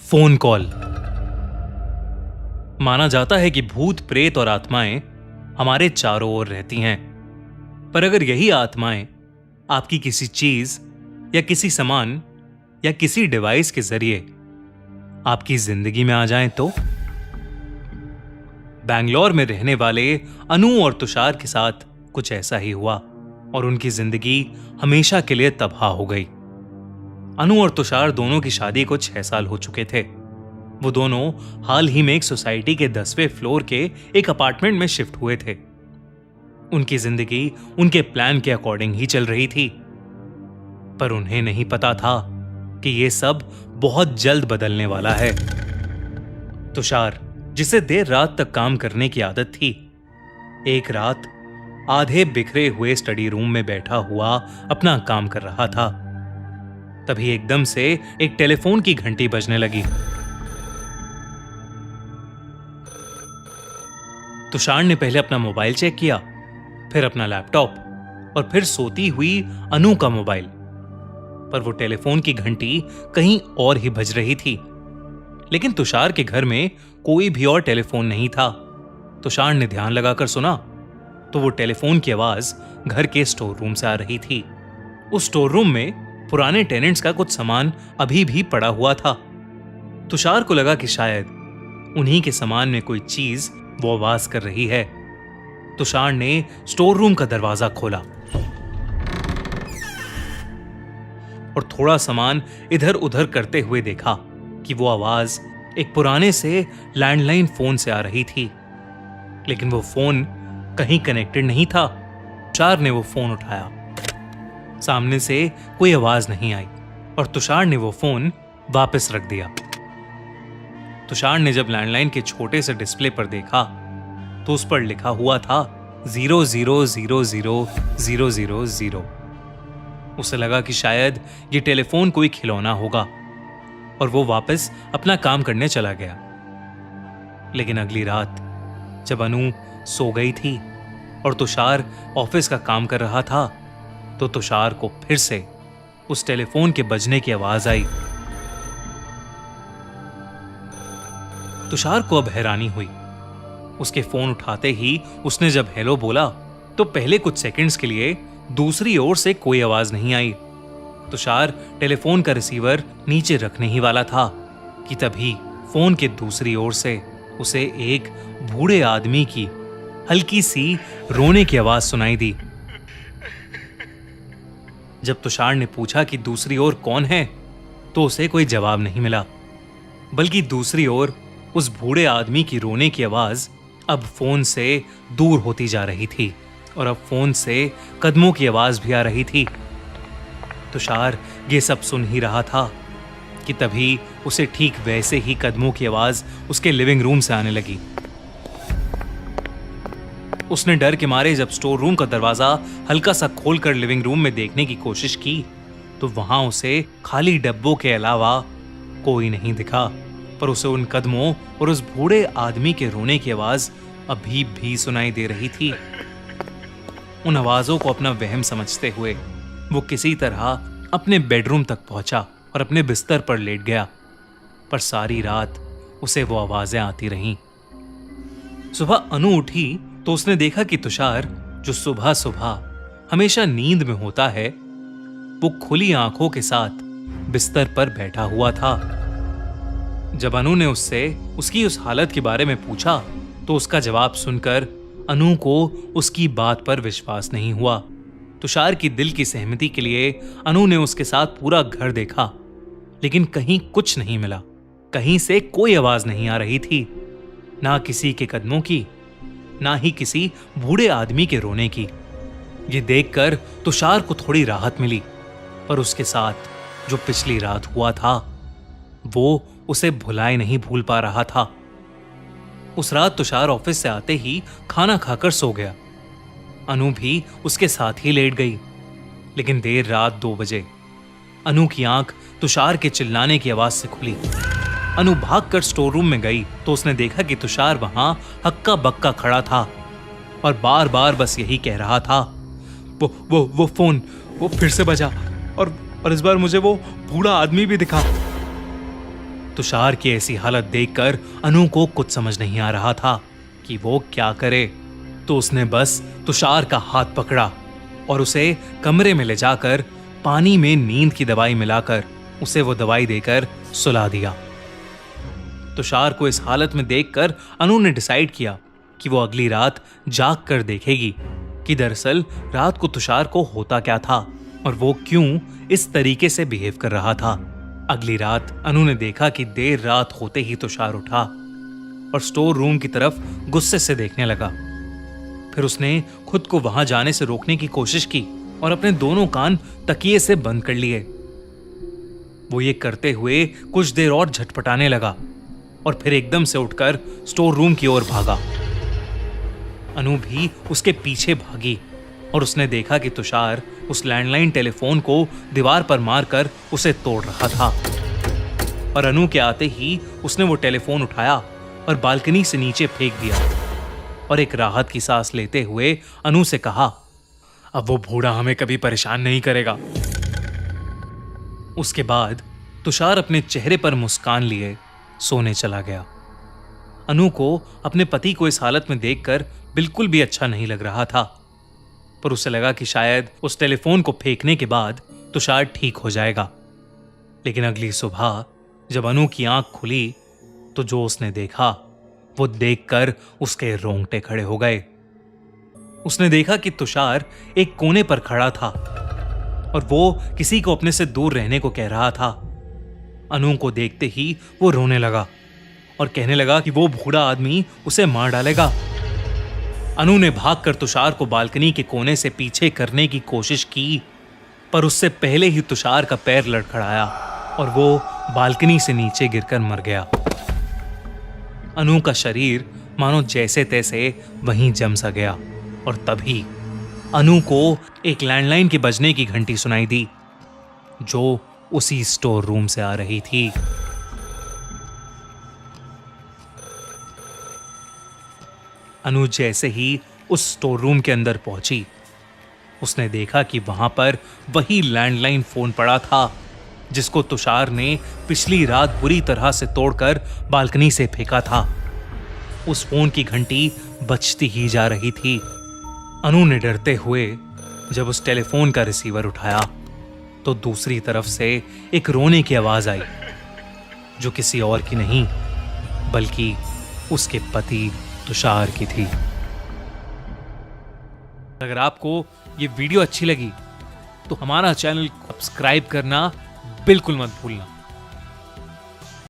Phone call. माना जाता है कि भूत, प्रेत और आत्माएं हमारे चारों ओर रहती हैं, पर अगर यही आत्माएं आपकी किसी चीज या किसी सामान या किसी डिवाइस के जरिए आपकी जिंदगी में आ जाएं तो? बैंगलोर में रहने वाले अनु और तुषार के साथ कुछ ऐसा ही हुआ और उनकी जिंदगी हमेशा के लिए तबाह हो गई। अनु और तुषार दोनों की शादी को 6 साल हो चुके थे। वो दोनों हाल ही में एक सोसाइटी के 10वें फ्लोर के एक अपार्टमेंट में शिफ्ट हुए थे। उनकी जिंदगी उनके प्लान के अकॉर्डिंग ही चल रही थी, पर उन्हें नहीं पता था कि यह सब बहुत जल्द बदलने वाला है। तुषार, जिसे देर रात तक काम करने की आदत थी, एक रात आधे बिखरे हुए स्टडी रूम में बैठा हुआ अपना काम कर रहा था। तभी एकदम से एक टेलीफोन की घंटी बजने लगी। तुषार ने पहले अपना मोबाइल चेक किया, फिर अपना लैपटॉप और फिर सोती हुई अनु का मोबाइल, पर वो टेलीफोन की घंटी कहीं और ही बज रही थी। लेकिन तुषार के घर में कोई भी और टेलीफोन नहीं था। तुषार ने ध्यान लगाकर सुना तो वो टेलीफोन की आवाज घर के स्टोर रूम से आ रही थी। उस स्टोर रूम में पुराने टेनेंट्स का कुछ सामान अभी भी पड़ा हुआ था। तुषार को लगा कि शायद उन्हीं के सामान में कोई चीज वो आवाज कर रही है। तुषार ने स्टोर रूम का दरवाजा खोला और थोड़ा सामान इधर उधर करते हुए देखा कि वो आवाज एक पुराने से लैंडलाइन फोन से आ रही थी। लेकिन वो फोन कहीं कनेक्टेड नहीं था। तुषार ने वो फोन उठाया, सामने से कोई आवाज नहीं आई और तुषार ने वो फोन वापस रख दिया। तुषार ने जब लैंडलाइन के छोटे से डिस्प्ले पर देखा तो उस पर लिखा हुआ था 00000000। उसे लगा कि शायद ये टेलीफोन कोई खिलौना होगा और वो वापस अपना काम करने चला गया। लेकिन अगली रात जब अनु सो गई थी और तुषार ऑफिस का काम कर रहा था तो तुषार को फिर से उस टेलीफोन के बजने की आवाज आई। तुषार को अब हैरानी हुई। उसके फोन उठाते ही उसने जब हेलो बोला तो पहले कुछ सेकंड्स के लिए दूसरी ओर से कोई आवाज नहीं आई। तुषार टेलीफोन का रिसीवर नीचे रखने ही वाला था कि तभी फोन के दूसरी ओर से उसे एक बूढ़े आदमी की हल्की सी रोने की आवाज सुनाई दी। जब तुषार ने पूछा कि दूसरी ओर कौन है तो उसे कोई जवाब नहीं मिला, बल्कि दूसरी ओर उस बूढ़े आदमी की रोने की आवाज अब फोन से दूर होती जा रही थी और अब फोन से कदमों की आवाज भी आ रही थी। तुषार ये सब सुन ही रहा था कि तभी उसे ठीक वैसे ही कदमों की आवाज उसके लिविंग रूम से आने लगी। उसने डर के मारे जब स्टोर रूम का दरवाजा हल्का सा खोलकर लिविंग रूम में देखने की कोशिश की तो वहां उसे खाली डब्बों के अलावा कोई नहीं दिखा, पर उसे उन कदमों और उस बूढ़े आदमी के रोने की आवाज अभी भी सुनाई दे रही थी। उन आवाजों को अपना वहम समझते हुए वो किसी तरह अपने बेडरूम तक पहुंचा और अपने बिस्तर पर लेट गया, पर सारी रात उसे वो आवाजें आती रहीं। सुबह अनु उठी तो उसने देखा कि तुषार, जो सुबह सुबह हमेशा नींद में होता है, वो खुली आंखों के साथ बिस्तर पर बैठा हुआ था। जब अनु ने उससे उसकी उस हालत के बारे में पूछा तो उसका जवाब सुनकर अनु को उसकी बात पर विश्वास नहीं हुआ। तुषार की दिल की सहमति के लिए अनु ने उसके साथ पूरा घर देखा, लेकिन कहीं कुछ नहीं मिला। कहीं से कोई आवाज नहीं आ रही थी, ना किसी के कदमों की, ना ही किसी बूढ़े आदमी के रोने की। ये देखकर तुषार को थोड़ी राहत मिली, पर उसके साथ जो पिछली रात हुआ था वो उसे भुलाए नहीं भूल पा रहा था। उस रात तुषार ऑफिस से आते ही खाना खाकर सो गया। अनु भी उसके साथ ही लेट गई। लेकिन देर रात 2 बजे अनु की आंख तुषार के चिल्लाने की आवाज से खुली। अनु भागकर स्टोर रूम में गई तो उसने देखा कि तुषार वहां हक्का बक्का खड़ा था और बार बार बस यही कह रहा था, वो फोन वो फिर से बजा और इस बार मुझे वो बूढ़ा आदमी भी दिखा। तुषार की ऐसी हालत देखकर अनु को कुछ समझ नहीं आ रहा था कि वो क्या करे। तो उसने बस तुषार का हाथ पकड़ा और उसे कमरे में ले जाकर पानी में नींद की दवाई मिलाकर उसे वो दवाई देकर सुला दिया। तुषार को इस हालत में देखकर अनु ने डिसाइड किया कि वो अगली रात जाग कर देखेगी कि दरअसल रात को तुषार को होता क्या था और वो क्यों इस तरीके से बिहेव कर रहा था। अगली रात अनु ने देखा कि देर रात होते ही तुषार उठा और स्टोर रूम की तरफ गुस्से से देखने लगा। फिर उसने खुद को वहां जाने से रोकने की कोशिश की और अपने दोनों कान तकिए से बंद कर लिए। वो ये करते हुए कुछ देर और झटपटाने लगा और फिर एकदम से उठकर स्टोर रूम की ओर भागा। अनु भी उसके पीछे भागी और उसने देखा कि तुषार उस लैंडलाइन टेलीफोन को दीवार पर मारकर उसे तोड़ रहा था। और अनु के आते ही उसने वो टेलीफोन उठाया और बालकनी से नीचे फेंक दिया और एक राहत की सांस लेते हुए अनु से कहा, अब वो बूढ़ा हमें कभी परेशान नहीं करेगा। उसके बाद तुषार अपने चेहरे पर मुस्कान लिए सोने चला गया। अनु को अपने पति को इस हालत में देखकर बिल्कुल भी अच्छा नहीं लग रहा था, पर उसे लगा कि शायद उस टेलीफोन को फेंकने के बाद तुषार ठीक हो जाएगा। लेकिन अगली सुबह जब अनु की आंख खुली तो जो उसने देखा वो देखकर उसके रोंगटे खड़े हो गए। उसने देखा कि तुषार एक कोने पर खड़ा था और वो किसी को अपने से दूर रहने को कह रहा था। अनु को देखते ही वो रोने लगा और कहने लगा कि वो बूढ़ा आदमी उसे मार डालेगा। अनु ने भागकर तुषार को बालकनी के कोने से पीछे करने की कोशिश की, पर उससे पहले ही तुषार का पैर लड़खड़ाया और वो बालकनी से नीचे गिरकर मर गया। अनु का शरीर मानो जैसे तैसे वहीं जम सा गया और तभी अनु को एक लैंडलाइन के बजने की घंटी सुनाई दी जो उसी स्टोर रूम से आ रही थी। अनु जैसे ही उस स्टोर रूम के अंदर पहुंची, उसने देखा कि वहां पर वही लैंडलाइन फोन पड़ा था जिसको तुषार ने पिछली रात बुरी तरह से तोड़कर बालकनी से फेंका था। उस फोन की घंटी बजती ही जा रही थी। अनु ने डरते हुए जब उस टेलीफोन का रिसीवर उठाया तो दूसरी तरफ से एक रोने की आवाज आई जो किसी और की नहीं बल्कि उसके पति तुषार की थी। अगर आपको ये वीडियो अच्छी लगी तो हमारा चैनल सब्सक्राइब करना बिल्कुल मत भूलना।